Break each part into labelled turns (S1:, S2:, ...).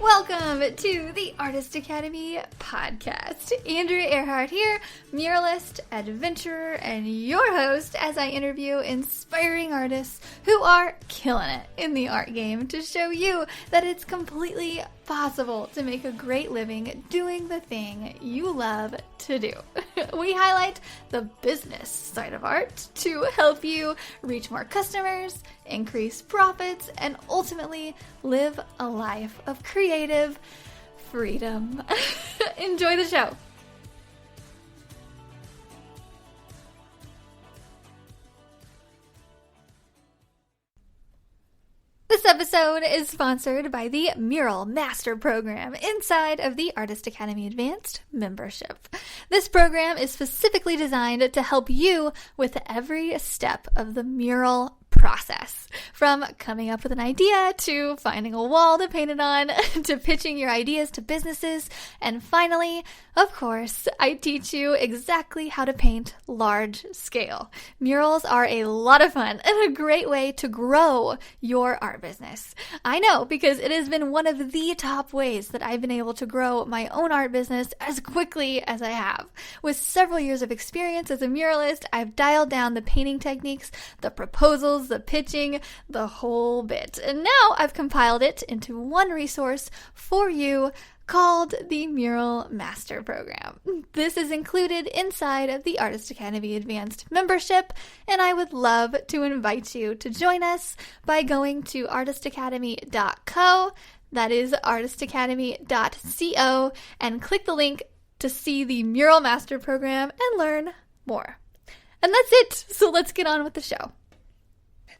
S1: Welcome to the Artist Academy podcast. Andrea Earhart here, muralist, adventurer, and your host as I interview inspiring artists who are killing it in the art game to show you that it's completely possible to make a great living doing the thing you love to do. We highlight the business side of art to help you reach more customers, increase profits, and ultimately live a life of creative freedom. Enjoy the show. This episode is sponsored by the Mural Master Program inside of the Artist Academy Advanced membership. This program is specifically designed to help you with every step of the mural process, from coming up with an idea to finding a wall to paint it on to pitching your ideas to businesses, and finally, of course, I teach you exactly how to paint large scale. Murals are a lot of fun and a great way to grow your art business. I know, because it has been one of the top ways that I've been able to grow my own art business as quickly as I have. With several years of experience as a muralist, I've dialed down the painting techniques, the proposals, the pitching, the whole bit. And now I've compiled it into one resource for you called the Mural Master Program. This is included inside of the Artist Academy Advanced membership, and I would love to invite you to join us by going to artistacademy.co, that is artistacademy.co, and click the link to see the Mural Master Program and learn more. And that's it, so let's get on with the show.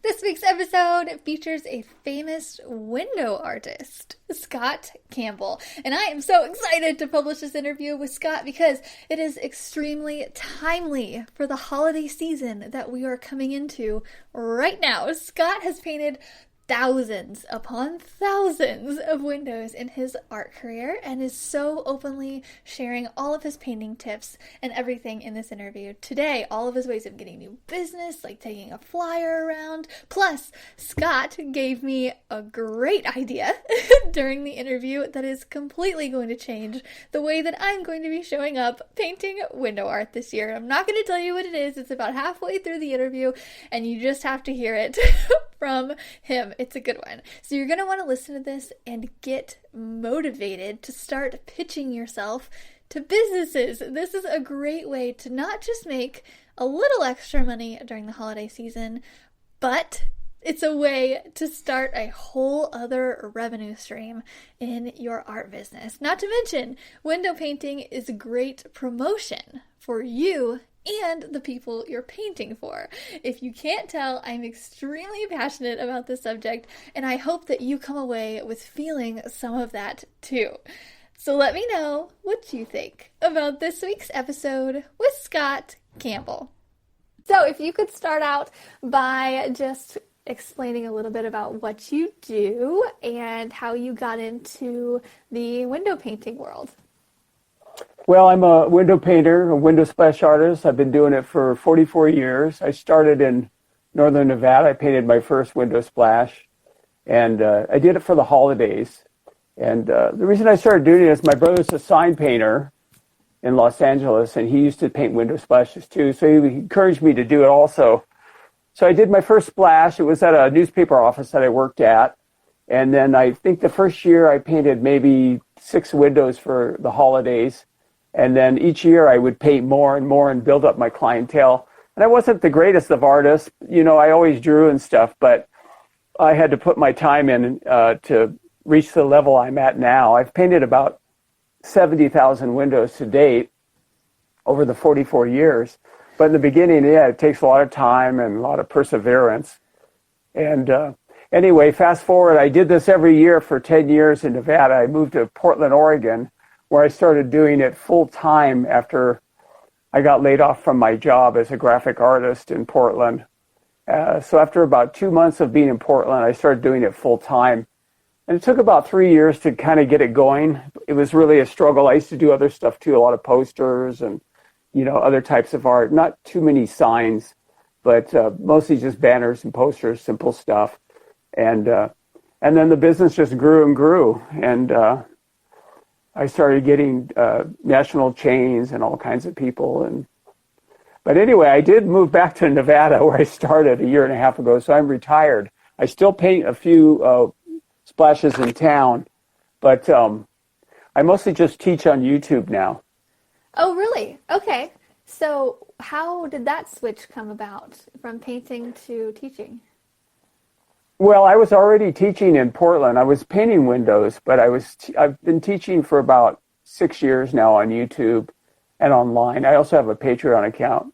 S1: This week's episode features a famous window artist, Scot Campbell. And I am so excited to publish this interview with Scot because it is extremely timely for the holiday season that we are coming into right now. Scot has painted thousands upon thousands of windows in his art career and is so openly sharing all of his painting tips and everything in this interview today. All of his ways of getting new business, like taking a flyer around. Plus, Scot gave me a great idea during the interview that is completely going to change the way that I'm going to be showing up painting window art this year. I'm not going to tell you what it is. It's about halfway through the interview and you just have to hear it from him. It's a good one. So you're going to want to listen to this and get motivated to start pitching yourself to businesses. This is a great way to not just make a little extra money during the holiday season, but it's a way to start a whole other revenue stream in your art business. Not to mention, window painting is a great promotion for you and the people you're painting for. If you can't tell, I'm extremely passionate about this subject, and I hope that you come away with feeling some of that too. So let me know what you think about this week's episode with Scot Campbell. So if you could start out by just explaining a little bit about what you do and how you got into the window painting world.
S2: Well, I'm a window painter, a window splash artist. I've been doing it for 44 years. I started in northern Nevada. I painted my first window splash, and I did it for the holidays. And the reason I started doing it is my brother's a sign painter in Los Angeles, and he used to paint window splashes too, so he encouraged me to do it also. So I did my first splash. It was at a newspaper office that I worked at. And then I think the first year I painted maybe 6 windows for the holidays. And then each year I would paint more and more and build up my clientele. And I wasn't the greatest of artists. You know, I always drew and stuff, but I had to put my time in to reach the level I'm at now. I've painted about 70,000 windows to date over the 44 years. But in the beginning, yeah, it takes a lot of time and a lot of perseverance. And anyway, fast forward, I did this every year for 10 years in Nevada. I moved to Portland, Oregon, where I started doing it full time after I got laid off from my job as a graphic artist in Portland. So after about 2 months of being in Portland, I started doing it full time. And it took about 3 years to kind of get it going. It was really a struggle. I used to do other stuff too, a lot of posters and, you know, other types of art. Not too many signs, but mostly just banners and posters, simple stuff. And And then the business just grew and grew. And I started getting national chains and all kinds of people. But anyway, I did move back to Nevada where I started a year and a half ago, so I'm retired. I still paint a few splashes in town, but I mostly just teach on YouTube now.
S1: Oh, really? Okay. So how did that switch come about from painting to teaching?
S2: Well, I was already teaching in Portland. I was painting windows, but I've been teaching for about 6 years now on YouTube and online. I also have a Patreon account.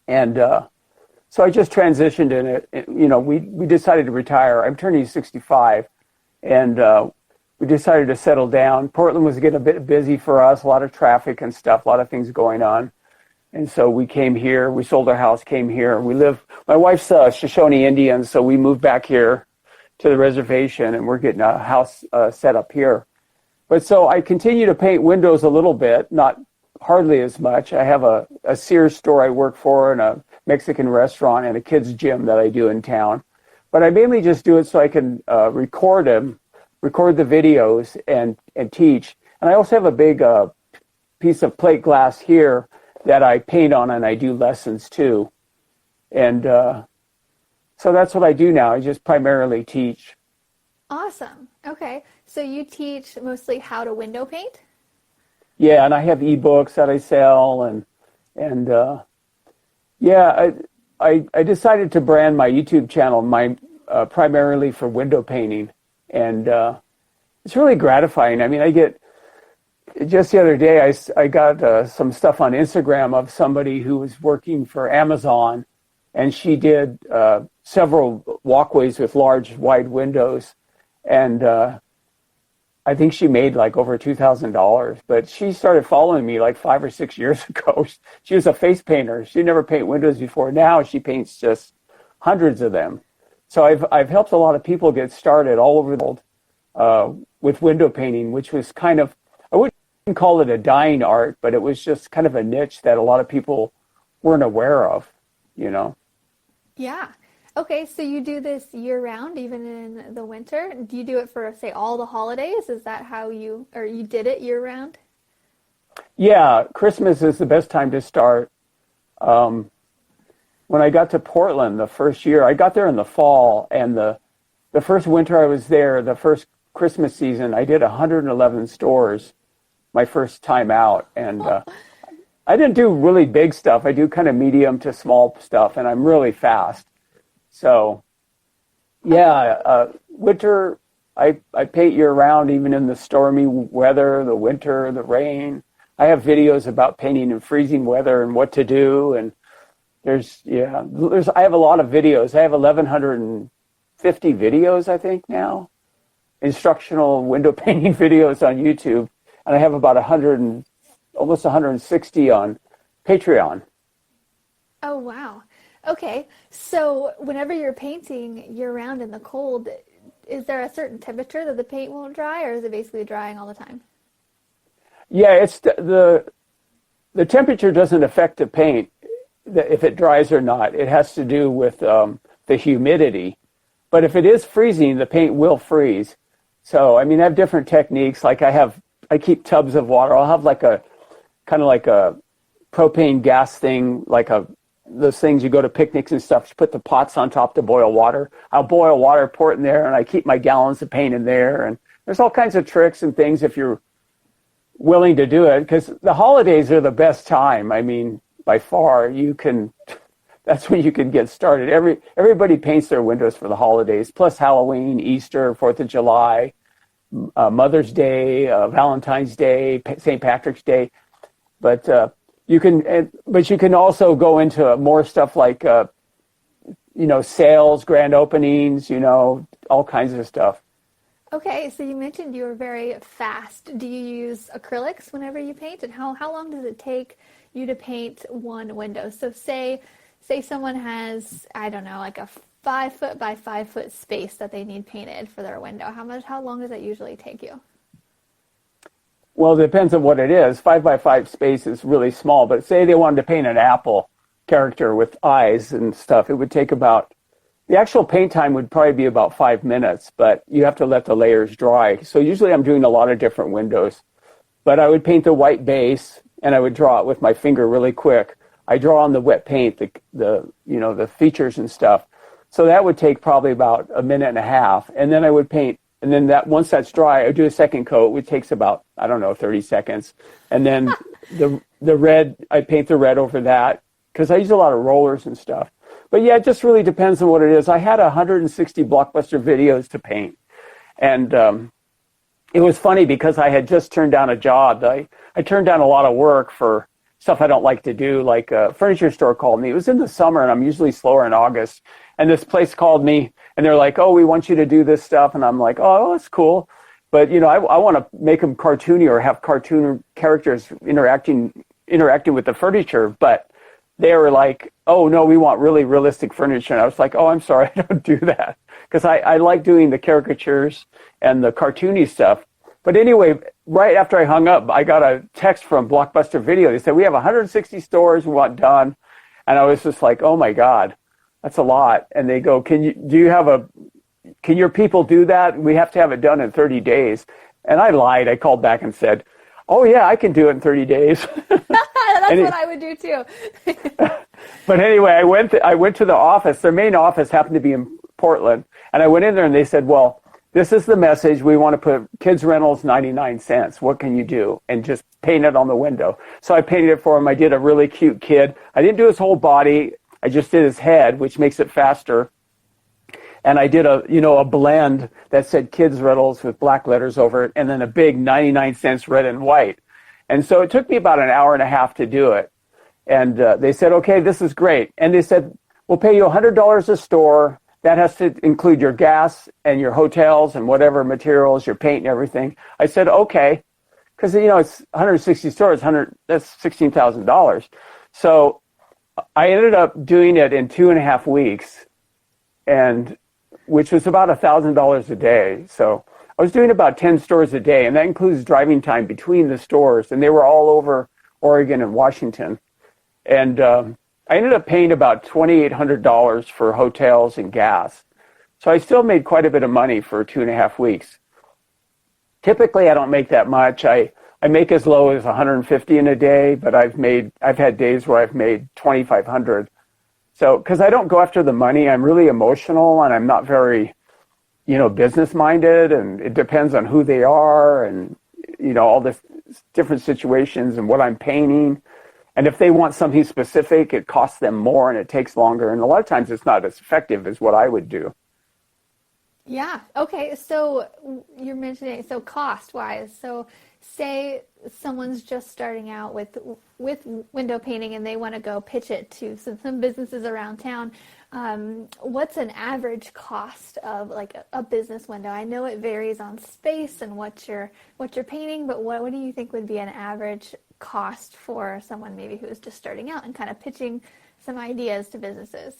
S2: And so I just transitioned in it. You know, we decided to retire. I'm turning 65, and we decided to settle down. Portland was getting a bit busy for us, a lot of traffic and stuff, a lot of things going on. And so we came here. We sold our house, came here. My wife's Shoshone Indian, so we moved back here to the reservation, and we're getting a house set up here. But so I continue to paint windows a little bit, not hardly as much. I have a Sears store I work for, and a Mexican restaurant, and a kids gym that I do in town. But I mainly just do it so I can record the videos and teach. And I also have a big piece of plate glass here that I paint on, and I do lessons too. And so that's what I do now. I just primarily teach.
S1: Awesome. Okay. So you teach mostly how to window paint?
S2: Yeah, and I have ebooks that I sell, and yeah, I decided to brand my YouTube channel primarily for window painting, and it's really gratifying. I mean, just the other day, I got some stuff on Instagram of somebody who was working for Amazon, and she did several walkways with large, wide windows, and I think she made like over $2,000. But she started following me like 5 or 6 years ago. She was a face painter. She never painted windows before. Now she paints just hundreds of them. So I've helped a lot of people get started all over the world with window painting, which was kind of, I wouldn't call it a dying art, but it was just kind of a niche that a lot of people weren't aware of, you know?
S1: Yeah. Okay, so you do this year-round, even in the winter. Do you do it for, say, all the holidays? Is that how you did it year-round?
S2: Yeah, Christmas is the best time to start. When I got to Portland the first year, I got there in the fall, and the first winter I was there, the first Christmas season, I did 111 stores my first time out, and I didn't do really big stuff. I do kind of medium to small stuff, and I'm really fast. So, yeah, winter, I paint year-round, even in the stormy weather, the winter, the rain. I have videos about painting in freezing weather and what to do, and I have a lot of videos. I have 1,150 videos, I think, now, instructional window painting videos on YouTube, and I have about almost 160 on Patreon.
S1: Oh, wow. Okay, so whenever you're painting year-round in the cold, is there a certain temperature that the paint won't dry, or is it basically drying all the time?
S2: Yeah, it's the temperature doesn't affect the paint, if it dries or not. It has to do with the humidity. But if it is freezing, the paint will freeze. So, I mean, I have different techniques. Like I keep tubs of water. I'll have like a kind of like a propane gas thing, like those things you go to picnics and stuff, you put the pots on top to boil water. I'll boil water, pour it in there, and I keep my gallons of paint in there. And there's all kinds of tricks and things if you're willing to do it, because the holidays are the best time. I mean, by far, that's when you can get started. Everybody paints their windows for the holidays, plus Halloween, Easter, 4th of July, Mother's Day, Valentine's Day, St. Patrick's Day. But you can also go into more stuff like, sales, grand openings, all kinds of stuff.
S1: Okay, so you mentioned you were very fast. Do you use acrylics whenever you paint? And how long does it take you to paint one window? So say someone has, I don't know, like a 5 foot by 5 foot space that they need painted for their window. How long does that usually take you?
S2: Well, it depends on what it is. 5 by 5 space is really small, but say they wanted to paint an apple character with eyes and stuff, it would take about The actual paint time would probably be about 5 minutes, but you have to let the layers dry. So usually I'm doing a lot of different windows. But I would paint the white base, and I would draw it with my finger really quick. I draw on the wet paint, the features and stuff. So that would take probably about a minute and a half. And then I would paint, and then once that's dry, I would do a second coat, which takes about, 30 seconds. And then the red, I paint the red over that, because I use a lot of rollers and stuff. But yeah, it just really depends on what it is. I had 160 Blockbuster videos to paint. And it was funny because I had just turned down a job. I turned down a lot of work for stuff I don't like to do, like a furniture store called me. It was in the summer, and I'm usually slower in August. And this place called me, and they're like, oh, we want you to do this stuff. And I'm like, oh, that's cool. But, I want to make them cartoony or have cartoon characters interacting with the furniture. But they were like, oh, no, we want really realistic furniture. And I was like, oh, I'm sorry, I don't do that. Because I like doing the caricatures and the cartoony stuff. But anyway, right after I hung up, I got a text from Blockbuster Video. They said, we have 160 stores we want done. And I was just like, oh, my God, that's a lot. And they go, can your people do that? We have to have it done in 30 days. And I lied. I called back and said, oh, yeah, I can do it in 30 days.
S1: That's what I would do too.
S2: But anyway, I went to the office. Their main office happened to be in Portland. And I went in there and they said, well, this is the message. We want to put kids rentals 99 cents. What can you do? And just paint it on the window. So I painted it for him. I did a really cute kid. I didn't do his whole body. I just did his head, which makes it faster. And I did a blend that said kids rentals with black letters over it, and then a big 99 cents red and white. And so it took me about an hour and a half to do it. And they said, okay, this is great. And they said, we'll pay you $100 a store. That has to include your gas and your hotels and whatever materials, your paint and everything. I said, okay, because, it's 160 stores, that's $16,000. So I ended up doing it in 2.5 weeks, and which was about $1,000 a day. So I was doing about 10 stores a day, and that includes driving time between the stores, and they were all over Oregon and Washington. And I ended up paying about $2,800 for hotels and gas. So I still made quite a bit of money for 2.5 weeks. Typically, I don't make that much. I make as low as $150 in a day, but I've had days where I've made $2,500. So, because I don't go after the money, I'm really emotional, and I'm not very, business-minded, and it depends on who they are and, all the different situations and what I'm painting. And if they want something specific, it costs them more and it takes longer. And a lot of times it's not as effective as what I would do.
S1: Yeah. Okay. So you're mentioning, so cost-wise, so say someone's just starting out with window painting and they want to go pitch it to some businesses around town. What's an average cost of like a business window? I know it varies on space and what you're painting, but what do you think would be an average cost for someone maybe who is just starting out and kind of pitching some ideas to businesses?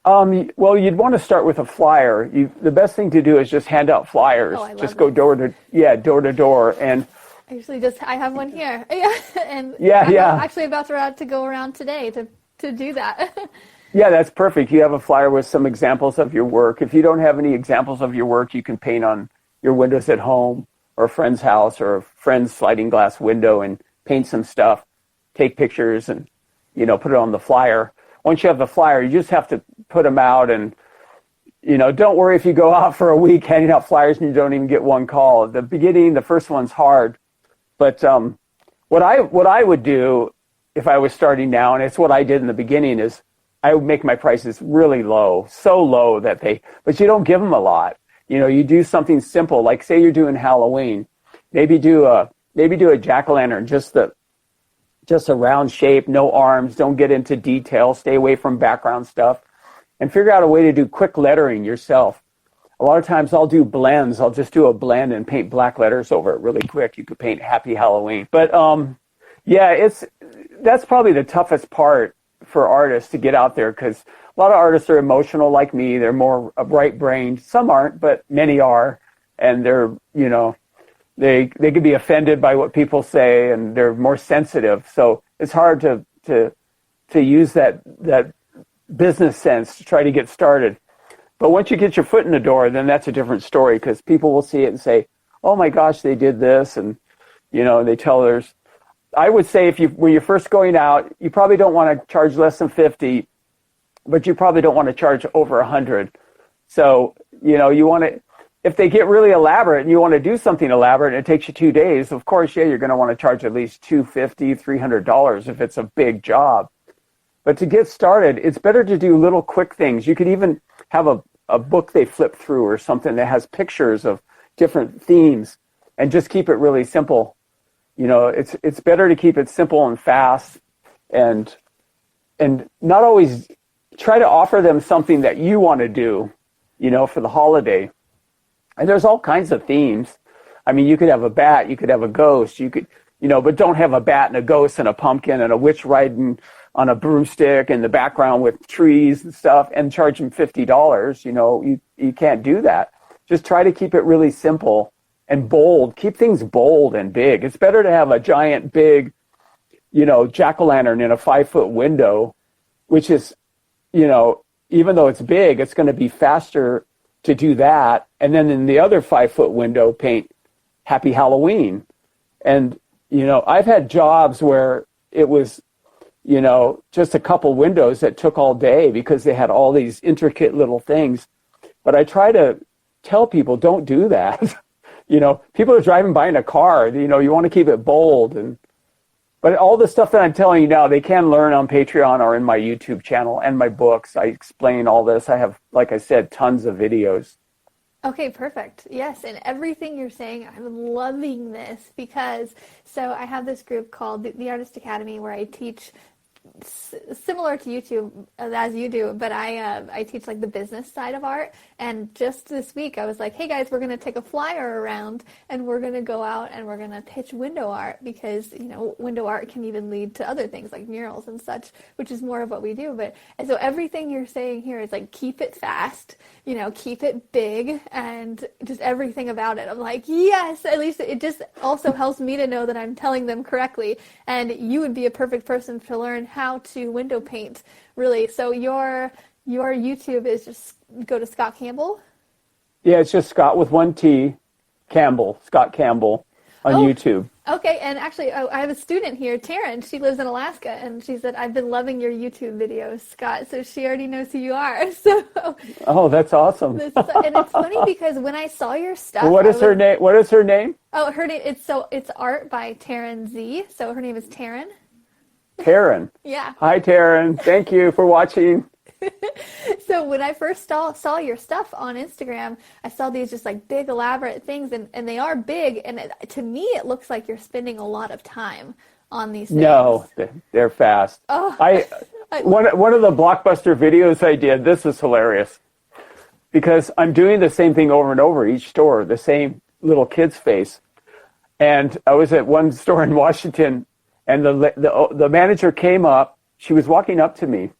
S2: Well, you'd want to start with a flyer. The best thing to do is just hand out flyers.
S1: Oh, I love
S2: just go door to door. And
S1: I have one here. Yeah, and
S2: I'm
S1: actually about to go around today to do that.
S2: Yeah, that's perfect. You have a flyer with some examples of your work. If you don't have any examples of your work, you can paint on your windows at home or a friend's house or a friend's sliding glass window and paint some stuff, take pictures and, put it on the flyer. Once you have the flyer, you just have to put them out and, don't worry if you go out for a week handing out flyers and you don't even get one call. At the beginning, the first one's hard. But what I would do if I was starting now, and it's what I did in the beginning, is I would make my prices really low, so low but you don't give them a lot. You do something simple, like say you're doing Halloween, maybe do a jack-o'-lantern, just a round shape, no arms, don't get into detail, stay away from background stuff, and figure out a way to do quick lettering yourself. A lot of times I'll do blends. I'll just do a blend and paint black letters over it really quick. You could paint Happy Halloween. But that's probably the toughest part for artists to get out there, because a lot of artists are emotional like me. They're more right-brained. Some aren't, but many are. And they're, they can be offended by what people say, and they're more sensitive. So it's hard to use that business sense to try to get started. But once you get your foot in the door, then that's a different story, because people will see it and say, oh my gosh, they did this. And, they tell others. I would say when you're first going out, you probably don't want to charge less than 50, but you probably don't want to charge over 100. So, you want to, if they get really elaborate and you want to do something elaborate and it takes you 2 days, of course, you're going to want to charge at least $250, $300 if it's a big job. But to get started, it's better to do little quick things. You could even have a book they flip through or something that has pictures of different themes and just keep it really simple. It's better to keep it simple and fast and not always try to offer them something that you want to do, for the holiday. And there's all kinds of themes. I mean, you could have a bat, you could have a ghost, you could, but don't have a bat and a ghost and a pumpkin and a witch riding on a broomstick in the background with trees and stuff and charge them $50. You can't do that. Just try to keep it really simple and bold. Keep things bold and big. It's better to have a giant, big, jack-o'-lantern in a 5-foot window, which is, even though it's big, it's going to be faster to do that. And then in the other 5-foot window, paint Happy Halloween. And, I've had jobs where it was, just a couple windows that took all day because they had all these intricate little things. But I try to tell people, don't do that. People are driving by in a car, you want to keep it bold. But all the stuff that I'm telling you now, they can learn on Patreon or in my YouTube channel and my books. I explain all this. I have, like I said, tons of videos.
S1: Okay, perfect. Yes, and everything you're saying, I'm loving this because, so I have this group called the Artist Academy where I teach similar to YouTube as you do, but I teach like the business side of art. And just this week I was like, hey guys, we're going to take a flyer around and we're going to go out and we're going to pitch window art because, window art can even lead to other things like murals and such, which is more of what we do. And so everything you're saying here is like, keep it fast, keep it big and just everything about it. I'm like, yes, at least it just also helps me to know that I'm telling them correctly. And you would be a perfect person to learn how to window paint, really. So your YouTube is just go to Scot Campbell?
S2: Yeah, it's just Scott with one T, Campbell, Scot Campbell on YouTube.
S1: Okay, and actually, I have a student here, Taryn. She lives in Alaska, and she said, I've been loving your YouTube videos, Scott. So she already knows who you are. So.
S2: Oh, that's awesome.
S1: And it's funny because when I saw your stuff.
S2: What is her name? What is her name?
S1: Oh, her name. It's art by Taryn Z. So her name is Taryn.
S2: Taryn.
S1: Yeah.
S2: Hi, Taryn. Thank you for watching.
S1: So when I first saw your stuff on Instagram, I saw these just like big elaborate things, and they are big, and to me it looks like you're spending a lot of time on these things.
S2: No, they're fast.
S1: Oh,
S2: one of the Blockbuster videos I did, this is hilarious, because I'm doing the same thing over and over each store, the same little kid's face. And I was at one store in Washington, and the manager came up. She was walking up to me.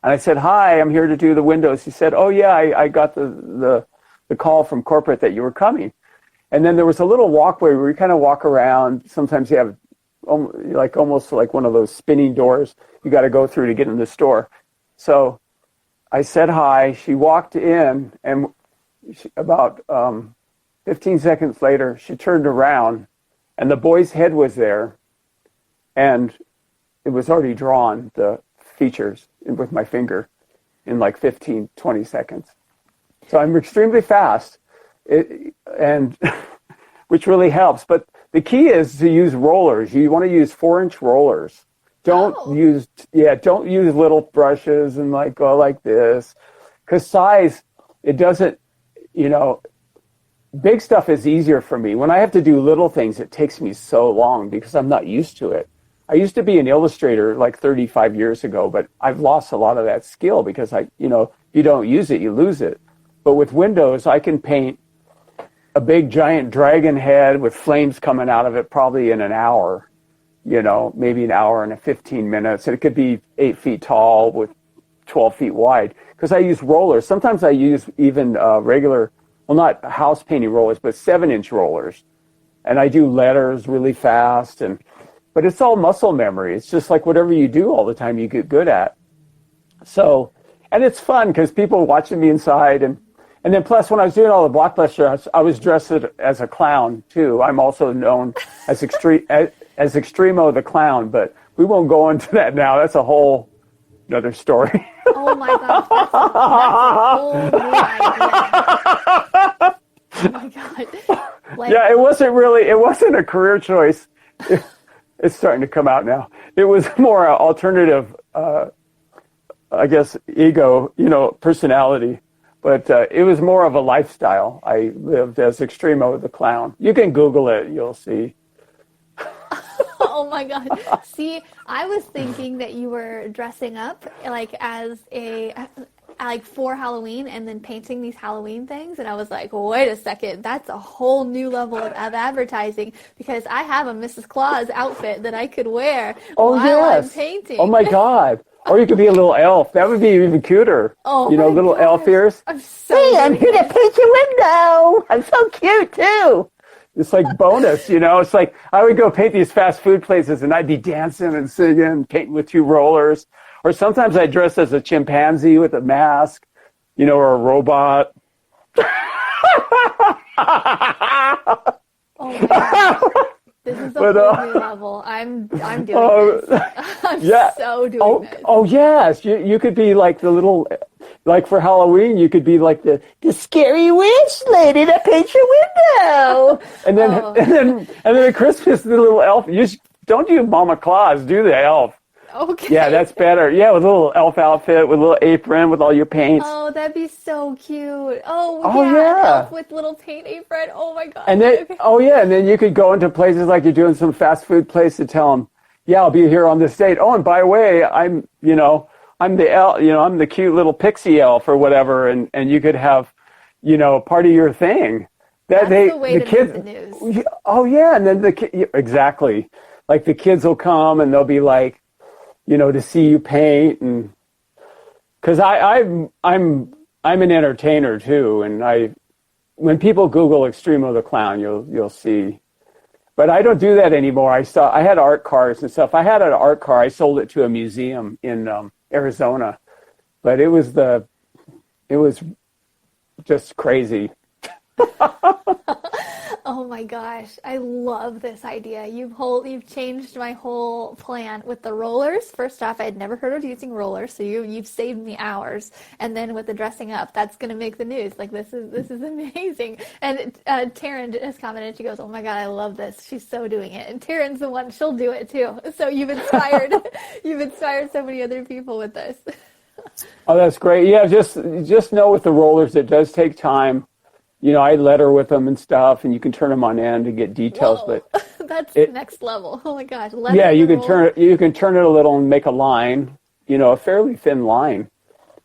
S2: And I said, hi, I'm here to do the windows. He said, oh, yeah, I got the call from corporate that you were coming. And then there was a little walkway where you kind of walk around. Sometimes you have almost like one of those spinning doors you got to go through to get in the store. So I said hi. She walked in, and about 15 seconds later, she turned around, and the boy's head was there, and it was already drawn, the features with my finger in like 15, 20 seconds. So I'm extremely fast, and which really helps. But the key is to use rollers. You want to use 4-inch rollers. Don't use little brushes and go like this, because size, it doesn't, big stuff is easier for me. When I have to do little things, it takes me so long because I'm not used to it. I used to be an illustrator like 35 years ago, but I've lost a lot of that skill because you don't use it, you lose it. But with windows, I can paint a big giant dragon head with flames coming out of it probably in an hour, maybe an hour and 15 minutes. And it could be 8 feet tall with 12 feet wide because I use rollers. Sometimes I use even regular, well, not house painting rollers, but 7-inch rollers. And I do letters really fast, but it's all muscle memory. It's just like whatever you do all the time, you get good at. So, and it's fun because people watching me inside, and then plus when I was doing all the blockbuster, I was dressed as a clown too. I'm also known as as Extremo the Clown, but we won't go into that now. That's a whole another story.
S1: Oh my gosh, that's a whole new idea. Oh my god. Like,
S2: Yeah, it wasn't a career choice. It's starting to come out now. It was more an alternative, I guess, ego, personality. But it was more of a lifestyle. I lived as Extremo the Clown. You can Google it, you'll see.
S1: oh my god. See, I was thinking that you were dressing up like as for Halloween and then painting these Halloween things, and I was like, wait a second, that's a whole new level of advertising, because I have a Mrs. Claus outfit that I could wear while I'm painting.
S2: Oh my god. Or you could be a little elf. That would be even cuter.
S1: Oh,
S2: little elf ears.
S1: I'm here
S2: to paint your window. I'm so cute too. It's like bonus, It's like I would go paint these fast food places and I'd be dancing and singing, painting with 2 rollers. Or sometimes I'd dress as a chimpanzee with a mask, or a robot.
S1: Oh my God. This is a whole new level. I'm doing this. I'm so doing this.
S2: Oh yes, you could be like the little, like for Halloween, you could be like the scary witch lady that paints your window, and then at Christmas the little elf. Don't do Mama Claus, do the elf.
S1: Okay.
S2: Yeah, that's better. Yeah, with a little elf outfit, with a little apron, with all your paints.
S1: Oh, that'd be so cute. Oh
S2: yeah.
S1: An elf with little paint apron. Oh my God.
S2: And then, and then you could go into places like you're doing some fast food place to tell them, yeah, I'll be here on this date. Oh, and by the way, I'm the elf, I'm the cute little pixie elf or whatever, and you could have, part of your thing.
S1: That's the way to make the news.
S2: Oh yeah, and then exactly, like the kids will come and they'll be like, to see you paint, and because I'm an entertainer too, and when people Google Extremo the Clown, you'll see. But I don't do that anymore. I had art cars and stuff. I had an art car. I sold it to a museum in Arizona, but it was just crazy.
S1: Oh my gosh, I love this idea. You've changed my whole plan with the rollers. First off, I had never heard of using rollers, so you've saved me hours. And then with the dressing up, that's going to make the news. Like this is amazing. And Taryn has commented. She goes, "Oh my God, I love this. She's so doing it." And Taryn's the one; she'll do it too. So you've inspired so many other people with this.
S2: Oh, that's great. Yeah, just know with the rollers, it does take time. I letter with them and stuff, and you can turn them on end to get details.
S1: Whoa.
S2: But
S1: that's next level. Oh my gosh!
S2: Yeah, you can turn it. You can turn it a little and make a line. A fairly thin line.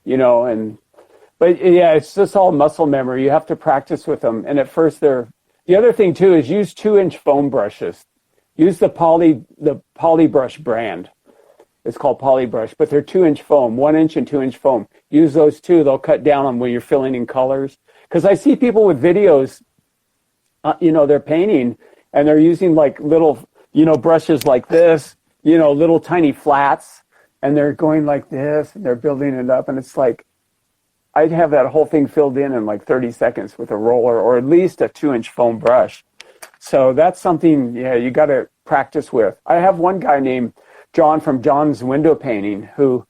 S2: But yeah, it's just all muscle memory. You have to practice with them. And at first, the other thing too is use 2-inch foam brushes. Use the Poly Brush brand. It's called Polybrush, but they're 2-inch foam, 1-inch and 2-inch foam. Use those too. They'll cut down on when you're filling in colors. Because I see people with videos, they're painting and they're using like little, brushes like this, little tiny flats, and they're going like this and they're building it up. And it's like, I'd have that whole thing filled in like 30 seconds with a roller or at least a 2-inch foam brush. So that's something, you got to practice with. I have one guy named John from John's Window Painting who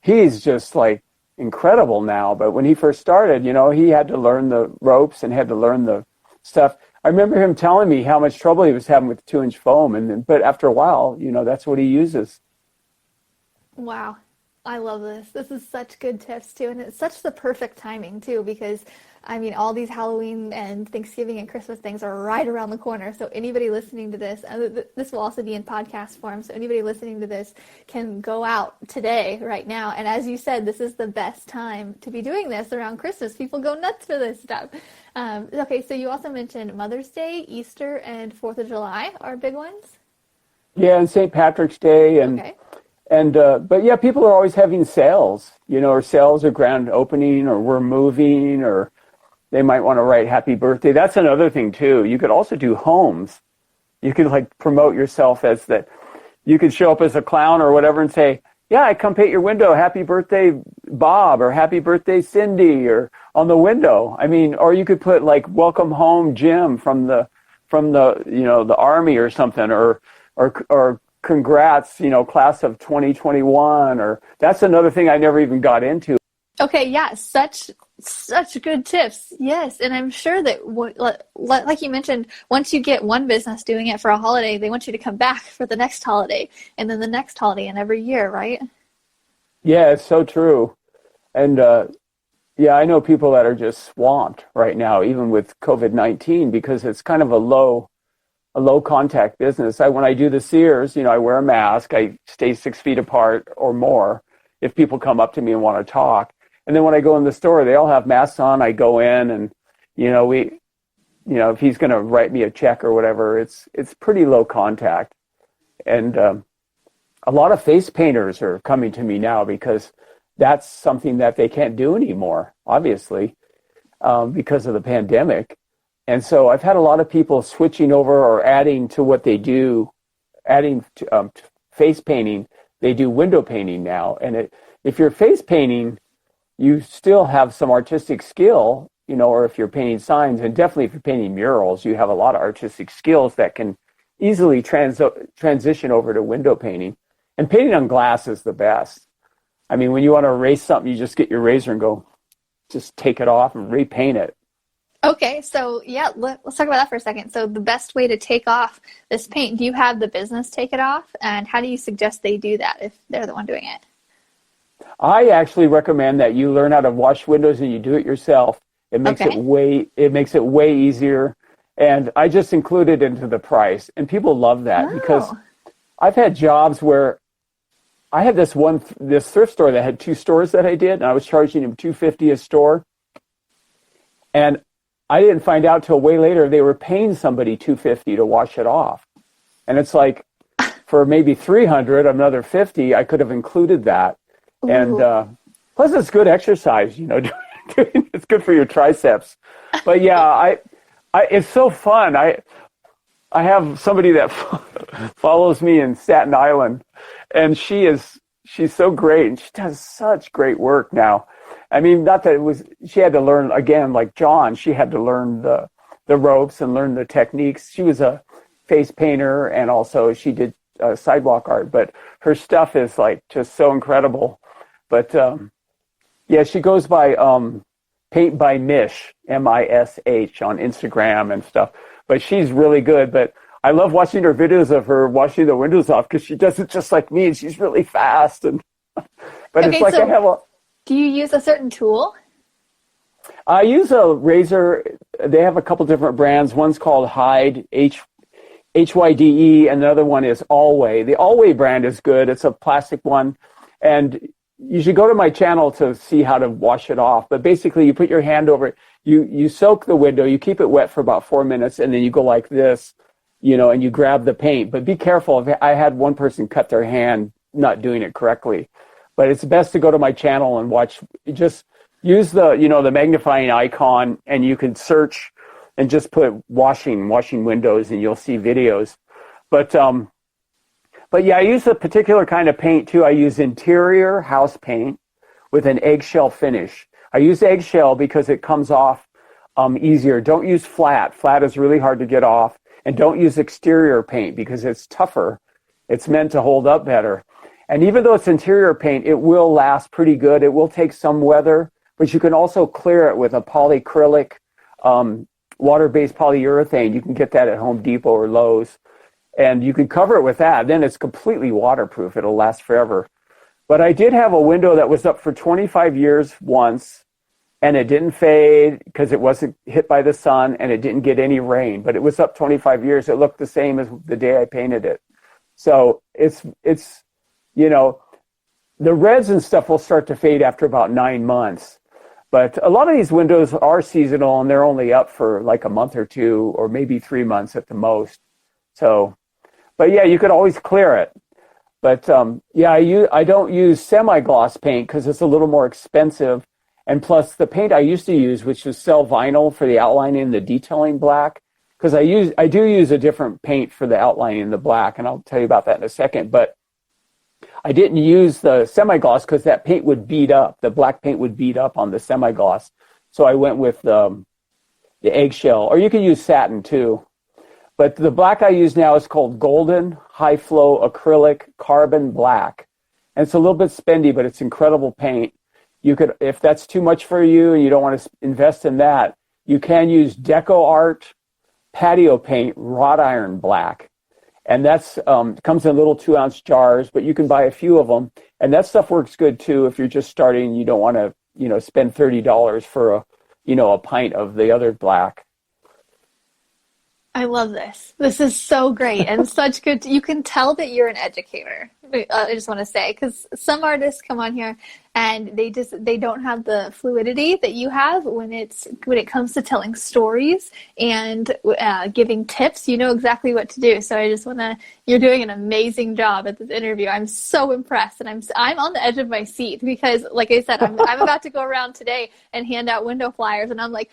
S2: he's just like, incredible now, but when he first started, he had to learn the ropes and had to learn the stuff. I remember him telling me how much trouble he was having with 2-inch foam, but after a while, that's what he uses.
S1: Wow. I love this. This is such good tips too, and it's such the perfect timing too, because all these Halloween and Thanksgiving and Christmas things are right around the corner. So anybody listening to this, this will also be in podcast form, so anybody listening to this can go out today, right now. And as you said, this is the best time to be doing this around Christmas. People go nuts for this stuff. Okay, so you also mentioned Mother's Day, Easter, and 4th of July are big ones?
S2: Yeah, and St. Patrick's Day.
S1: Okay.
S2: But yeah, people are always having sales, or sales or grand opening, or we're moving, or they might want to write happy birthday. That's another thing too. You could also do homes. You could like promote yourself as that. You could show up as a clown or whatever and say, yeah, I come paint your window. Happy birthday, Bob or happy birthday Cindy or on the window. I mean, or you could put like welcome home Jim from the the Army or something, or congrats, class of 2021, or that's another thing I never even got into.
S1: Okay, yeah, such good tips. Yes, and I'm sure that like you mentioned, once you get one business doing it for a holiday, they want you to come back for the next holiday and then the next holiday and every year, right?
S2: Yeah, it's so true. And yeah, I know people that are just swamped right now, even with COVID-19, because it's kind of a low contact business. When I do the Sears, I wear a mask. I stay 6 feet apart or more if people come up to me and want to talk. And then when I go in the store, they all have masks on. I go in and, if he's going to write me a check or whatever, it's pretty low contact. And a lot of face painters are coming to me now because that's something that they can't do anymore, obviously, because of the pandemic. And so I've had a lot of people switching over or adding to what they do, adding to face painting. They do window painting now. And if you're face painting, you still have some artistic skill, or if you're painting signs, and definitely if you're painting murals, you have a lot of artistic skills that can easily transition over to window painting. And painting on glass is the best. I mean, when you want to erase something, you just get your razor and go, just take it off and repaint it.
S1: Okay, so yeah, let's talk about that for a second. So the best way to take off this paint, do you have the business take it off? And how do you suggest they do that if they're the one doing it?
S2: I actually recommend that you learn how to wash windows and you do it yourself. It makes it makes it way easier. And I just include it into the price. And people love that because I've had jobs where I had this thrift store that had 2 stores that I did, and I was charging them $250 a store. And I didn't find out till way later they were paying somebody $250 to wash it off. And it's like, for maybe $300, another $50, I could have included that. Ooh. And plus it's good exercise, it's good for your triceps. But yeah, it's so fun. I have somebody that follows me in Staten Island, and she's so great, and she does such great work now. I mean, not that she had to learn, again, like John, she had to learn the ropes and learn the techniques. She was a face painter, and also she did sidewalk art, but her stuff is like just so incredible. But yeah, she goes by Paint by Mish, M-I-S-H, on Instagram and stuff. But she's really good. But I love watching her videos of her washing the windows off because she does it just like me, and she's really fast. And but it's like, so
S1: do you use a certain tool?
S2: I use a razor. They have a couple different brands. One's called Hyde, Hyde, and another one is Alway. The Alway brand is good. It's a plastic one. And you should go to my channel to see how to wash it off. But basically, you put your hand over it. You soak the window. You keep it wet for about 4 minutes, and then you go like this, and you grab the paint. But be careful. I had one person cut their hand not doing it correctly. But it's best to go to my channel and watch. Just use the magnifying icon, and you can search and just put washing windows, and you'll see videos. But yeah, I use a particular kind of paint too. I use interior house paint with an eggshell finish. I use eggshell because it comes off easier. Don't use flat. Flat is really hard to get off. And don't use exterior paint because it's tougher. It's meant to hold up better. And even though it's interior paint, it will last pretty good. It will take some weather, but you can also clear it with a polyacrylic, water-based polyurethane. You can get that at Home Depot or Lowe's. And you can cover it with that. Then it's completely waterproof. It'll last forever. But I did have a window that was up for 25 years once, and it didn't fade because it wasn't hit by the sun, and it didn't get any rain. But it was up 25 years. It looked the same as the day I painted it. So it's the reds and stuff will start to fade after about 9 months. But a lot of these windows are seasonal, and they're only up for like a month or 2 or maybe 3 months at the most. So, but yeah, you could always clear it. But yeah, I don't use semi-gloss paint because it's a little more expensive. And plus the paint I used to use, which was Cell Vinyl for the outlining and the detailing black, because I do use a different paint for the outlining and the black, and I'll tell you about that in a second. But I didn't use the semi-gloss because that paint would beat up. The black paint would beat up on the semi-gloss. So I went with the eggshell, or you can use satin too. But the black I use now is called Golden High Flow Acrylic Carbon Black. And it's a little bit spendy, but it's incredible paint. You could, if that's too much for you and you don't want to invest in that, you can use Deco Art patio paint wrought iron black. And that's comes in little 2-ounce jars, but you can buy a few of them. And that stuff works good too if you're just starting and you don't want to, spend $30 for a pint of the other black.
S1: I love this. This is so great and such good. You can tell that you're an educator. I just want to say, because some artists come on here and they don't have the fluidity that you have when it comes to telling stories and giving tips. You know exactly what to do. So I just you're doing an amazing job at this interview. I'm so impressed, and I'm on the edge of my seat because, like I said, I'm about to go around today and hand out window flyers, and I'm like,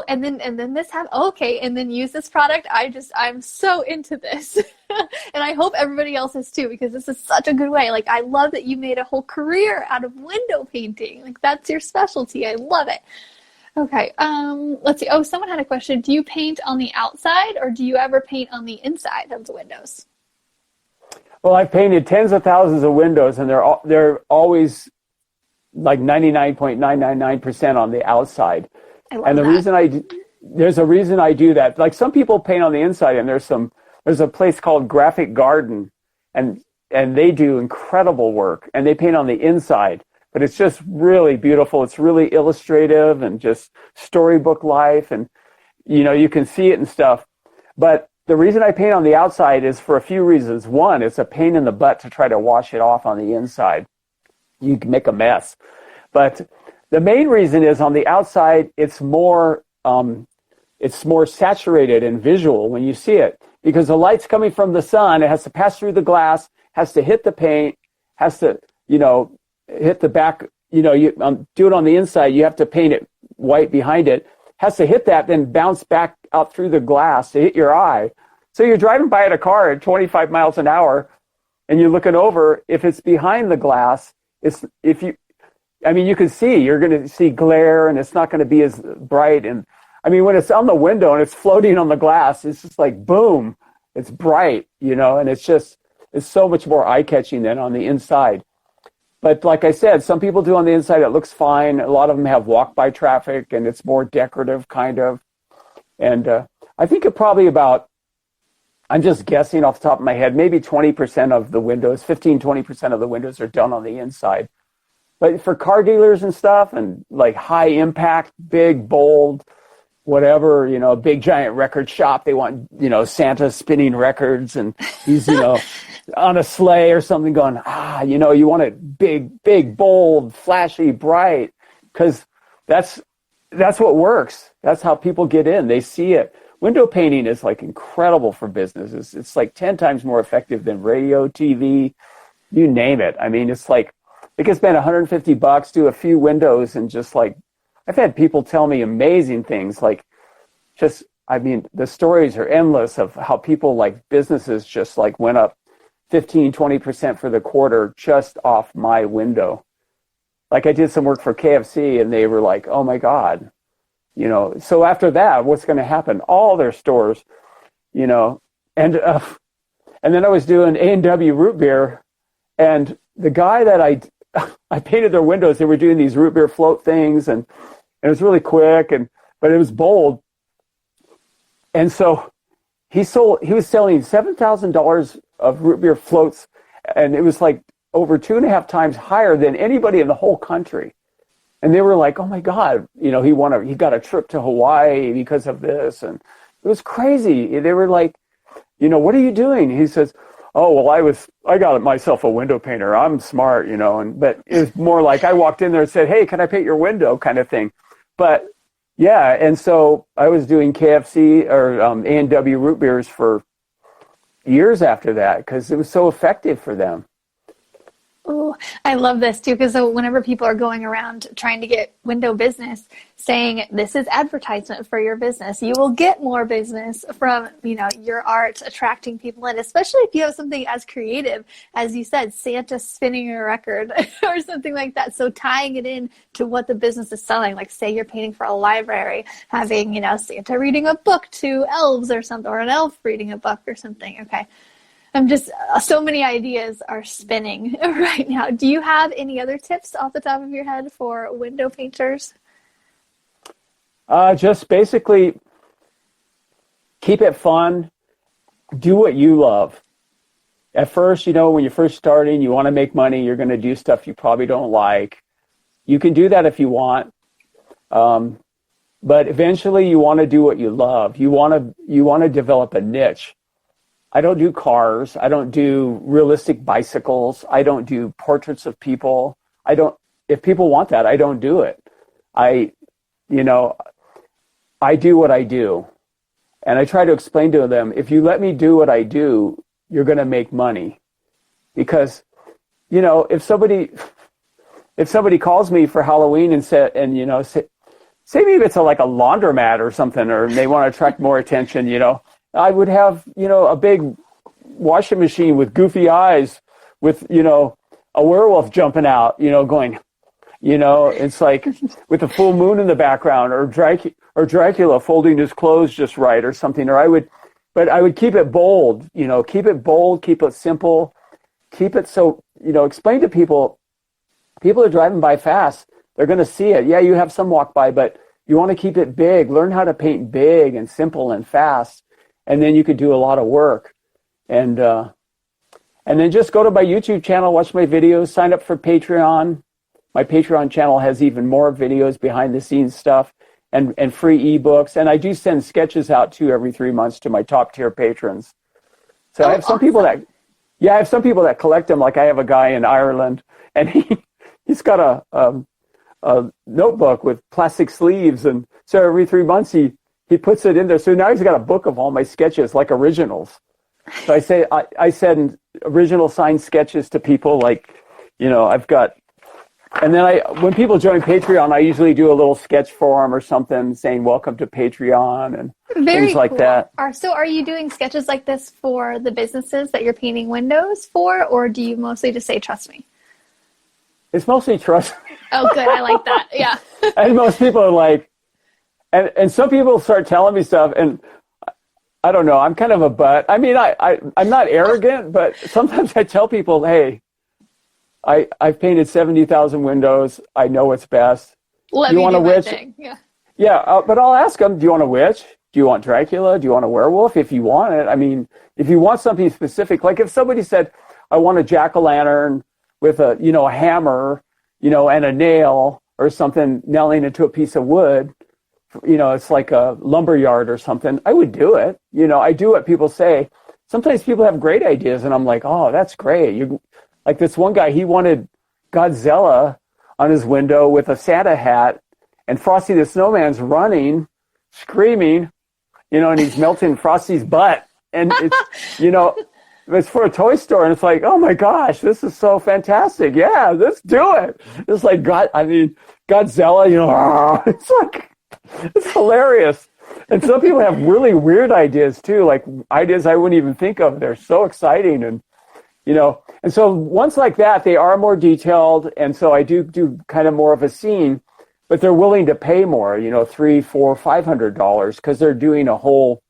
S1: and then this happened. Oh, okay, and then use this product. I'm so into this, and I hope everybody else is too, because this is such a good way. Like, I love that you made a whole career out of window painting. Like, that's your specialty. I love it. Okay, let's see. Oh, someone had a question. Do you paint on the outside, or do you ever paint on the inside of the windows?
S2: Well, I've painted tens of thousands of windows, and they're always like 99.999% on the outside. And there's a reason I do that. Like, some people paint on the inside, and there's a place called Graphic Garden, and they do incredible work, and they paint on the inside, but it's just really beautiful. It's really illustrative and just storybook life, and you can see it and stuff. But the reason I paint on the outside is for a few reasons. One, it's a pain in the butt to try to wash it off on the inside. You can make a mess. But the main reason is on the outside, it's more saturated and visual when you see it, because the light's coming from the sun. It has to pass through the glass, has to hit the paint, has to, hit the back. You do it on the inside. You have to paint it white behind it. Has to hit that, then bounce back out through the glass to hit your eye. So you're driving by in a car at 25 miles an hour, and you're looking over. If it's behind the glass, you can see, you're going to see glare, and it's not going to be as bright. And when it's on the window and it's floating on the glass, it's just like, boom, it's bright, and it's so much more eye-catching than on the inside. But like I said, some people do on the inside, it looks fine. A lot of them have walk-by traffic, and it's more decorative, kind of. And I think it probably I'm just guessing off the top of my head, maybe 20% of the windows, 20% of the windows are done on the inside. But for car dealers and stuff, and like high impact, big, bold, whatever, a big giant record shop, they want, Santa spinning records, and he's, on a sleigh or something going, you want it big, bold, flashy, bright, because that's what works. That's how people get in. They see it. Window painting is like incredible for businesses. It's like 10 times more effective than radio, TV, you name it. It's like, they can spend $150, do a few windows, and just like, I've had people tell me amazing things, like the stories are endless of how people, like, businesses just like went up 15-20% for the quarter just off my window. Like, I did some work for KFC, and they were like, oh my God, so after that, what's going to happen? All their stores, and then I was doing A&W root beer, and the guy that I painted their windows, they were doing these root beer float things, and it was really quick, but it was bold. And so he was selling $7,000 of root beer floats, and it was like over 2.5 times higher than anybody in the whole country. And they were like, oh my God, he got a trip to Hawaii because of this. And it was crazy. They were like, what are you doing? He says, oh, well, I got myself a window painter. I'm smart, but it was more like I walked in there and said, hey, can I paint your window, kind of thing. But yeah, and so I was doing KFC or A&W root beers for years after that, because it was so effective for them.
S1: Ooh, I love this too, because whenever people are going around trying to get window business, saying this is advertisement for your business, you will get more business from, your art attracting people in, especially if you have something as creative as you said, Santa spinning a record or something like that. So tying it in to what the business is selling, like say you're painting for a library, having, Santa reading a book to elves or something, or an elf reading a book or something. Okay. I'm just, so many ideas are spinning right now. Do you have any other tips off the top of your head for window painters?
S2: Just basically keep it fun. Do what you love. At first, when you're first starting, you want to make money. You're going to do stuff you probably don't like. You can do that if you want. But eventually you want to do what you love. You want to develop a niche. I don't do cars. I don't do realistic bicycles. I don't do portraits of people. If people want that, I don't do it. I do what I do. And I try to explain to them, if you let me do what I do, you're going to make money. Because, if somebody calls me for Halloween and say maybe it's like a laundromat or something, or they want to attract more attention, I would have, a big washing machine with goofy eyes with, a werewolf jumping out, going, it's like with a full moon in the background, or Dracula folding his clothes just right or something. Or I would keep it bold, keep it simple, keep it so, explain to people are driving by fast. They're going to see it. Yeah, you have some walk by, but you want to keep it big. Learn how to paint big and simple and fast. And then you could do a lot of work. And then just go to my YouTube channel, watch my videos, sign up for Patreon. My Patreon channel has even more videos, behind the scenes stuff, and free ebooks. And I do send sketches out too every 3 months to my top tier patrons. So I have some people that collect them. Like I have a guy in Ireland, and he's got a notebook with plastic sleeves. And so every 3 months he puts it in there. So now he's got a book of all my sketches, like originals. So I send original signed sketches to people, like, I've got, and then when people join Patreon, I usually do a little sketch for them or something saying, welcome to Patreon, and things like that.
S1: So are you doing sketches like this for the businesses that you're painting windows for, or do you mostly just say, trust me?
S2: It's mostly trust me.
S1: Oh, good. I like that. Yeah.
S2: And most people are like, and some people start telling me stuff, and I don't know, I'm kind of a butt. I mean, I'm not arrogant, but sometimes I tell people, hey, I've painted 70,000 windows. I know what's best.
S1: Let me do my thing. Yeah.
S2: Yeah, but I'll ask them, do you want a witch? Do you want Dracula? Do you want a werewolf? If you want it. I mean, if you want something specific, like if somebody said, I want a jack-o'-lantern with a hammer, and a nail or something nailing it to a piece of wood, it's like a lumber yard or something, I would do it. I do what people say. Sometimes people have great ideas, and I'm like, oh, that's great. Like this one guy, he wanted Godzilla on his window with a Santa hat, and Frosty the Snowman's running, screaming, and he's melting Frosty's butt. And it's, it's for a toy store, and it's like, oh my gosh, this is so fantastic. Yeah, let's do it. It's like Godzilla, it's like, it's hilarious. And some people have really weird ideas too, like ideas I wouldn't even think of. They're so exciting. And, and so ones like that, they are more detailed. And so I do kind of more of a scene, but they're willing to pay more, $300, $400, $500, because they're doing a whole,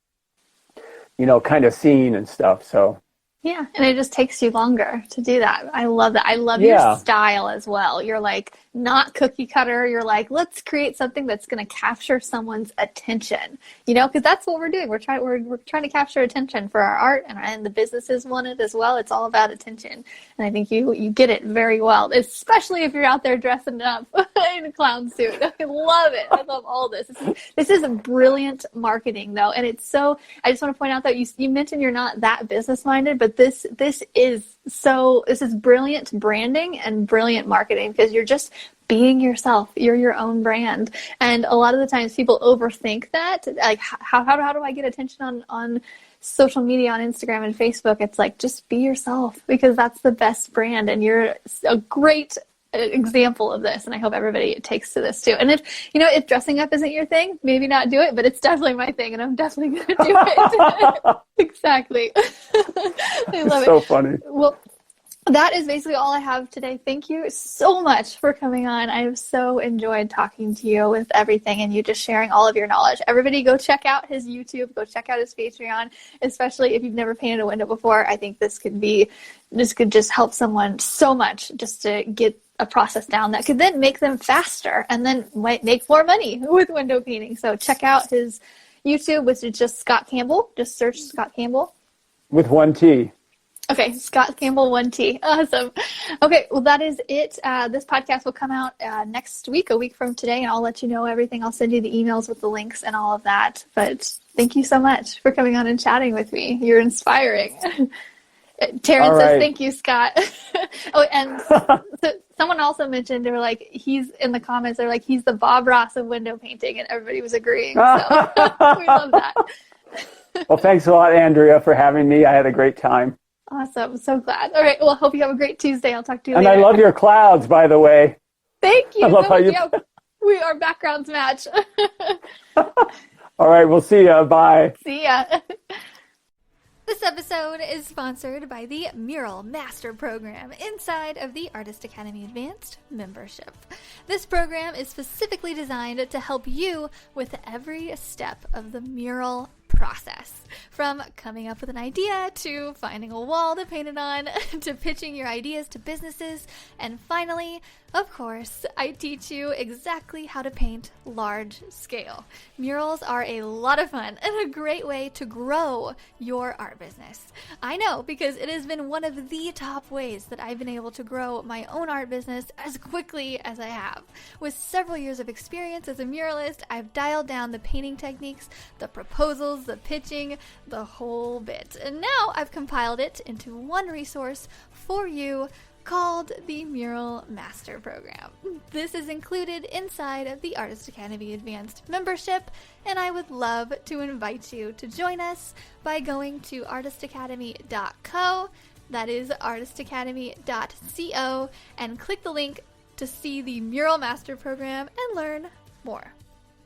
S2: kind of scene and stuff. So.
S1: Yeah, and it just takes you longer to do that. I love that. I love your style as well. You're like not cookie cutter. You're like, let's create something that's going to capture someone's attention. Because that's what we're doing. We're trying to capture attention for our art, and the businesses want it as well. It's all about attention, and I think you get it very well, especially if you're out there dressing up in a clown suit. I love it. I love all this. This is brilliant marketing, though, and it's so. I just want to point out that you mentioned you're not that business minded, but this is brilliant branding and brilliant marketing, because you're just being yourself. You're your own brand. And a lot of the times people overthink that, like how do I get attention on social media on Instagram and Facebook, it's like, just be yourself, because that's the best brand. And you're a great example of this. And I hope everybody takes to this too. And if dressing up isn't your thing, maybe not do it, but it's definitely my thing, and I'm definitely going to do it. Exactly. I love it.
S2: So funny.
S1: Well, that is basically all I have today. Thank you so much for coming on. I have so enjoyed talking to you with everything and you just sharing all of your knowledge. Everybody go check out his YouTube, go check out his Patreon, especially if you've never painted a window before. I think this could just help someone so much just to get a process down that could then make them faster and then might make more money with window painting. So check out his YouTube, which is just Scot Campbell. Just search Scot Campbell.
S2: With one T.
S1: Okay, Scot Campbell, 1T. Awesome. Okay, well, that is it. This podcast will come out next week, a week from today, and I'll let you know everything. I'll send you the emails with the links and all of that. But thank you so much for coming on and chatting with me. You're inspiring. Taryn says, thank you, Scott. Oh, and so someone also mentioned, they were like, he's in the comments, they're like, he's the Bob Ross of window painting, and everybody was agreeing. So we love that.
S2: Well, thanks a lot, Andrea, for having me. I had a great time.
S1: Awesome. So glad. All right. Well, hope you have a great Tuesday. I'll talk to you later.
S2: And I love your clouds, by the way.
S1: Thank you.
S2: I love how you...
S1: Our backgrounds match.
S2: All right. We'll see ya. Bye.
S1: See ya.
S3: This episode is sponsored by the Mural Master Program inside of the Artist Academy Advanced membership. This program is specifically designed to help you with every step of the mural process, from coming up with an idea to finding a wall to paint it on to pitching your ideas to businesses, and finally, of course, I teach you exactly how to paint large scale. Murals are a lot of fun and a great way to grow your art business. I know, because it has been one of the top ways that I've been able to grow my own art business as quickly as I have. With several years of experience as a muralist, I've dialed down the painting techniques, the proposals, the pitching, the whole bit. And now I've compiled it into one resource for you called the Mural Master Program. This is included inside of the Artist Academy Advanced membership, and I would love to invite you to join us by going to artistacademy.co, that is artistacademy.co, and click the link to see the Mural Master Program and learn more.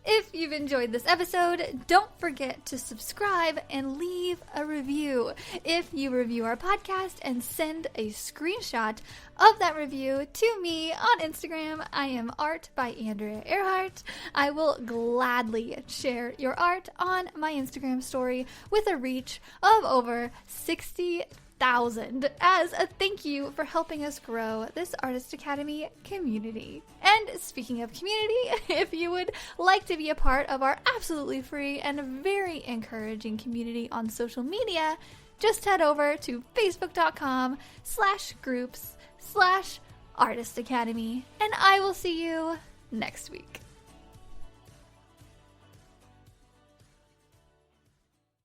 S3: If you've enjoyed this episode, don't forget to subscribe and leave a review. If you review our podcast and send a screenshot of that review to me on Instagram, I am Art by Andrea Earhart. I will gladly share your art on my Instagram story with a reach of over 60,000 as a thank you for helping us grow this Artist Academy community. And speaking of community, if you would like to be a part of our absolutely free and very encouraging community on social media, just head over to facebook.com/groups/Artist Academy, and I will see you next week.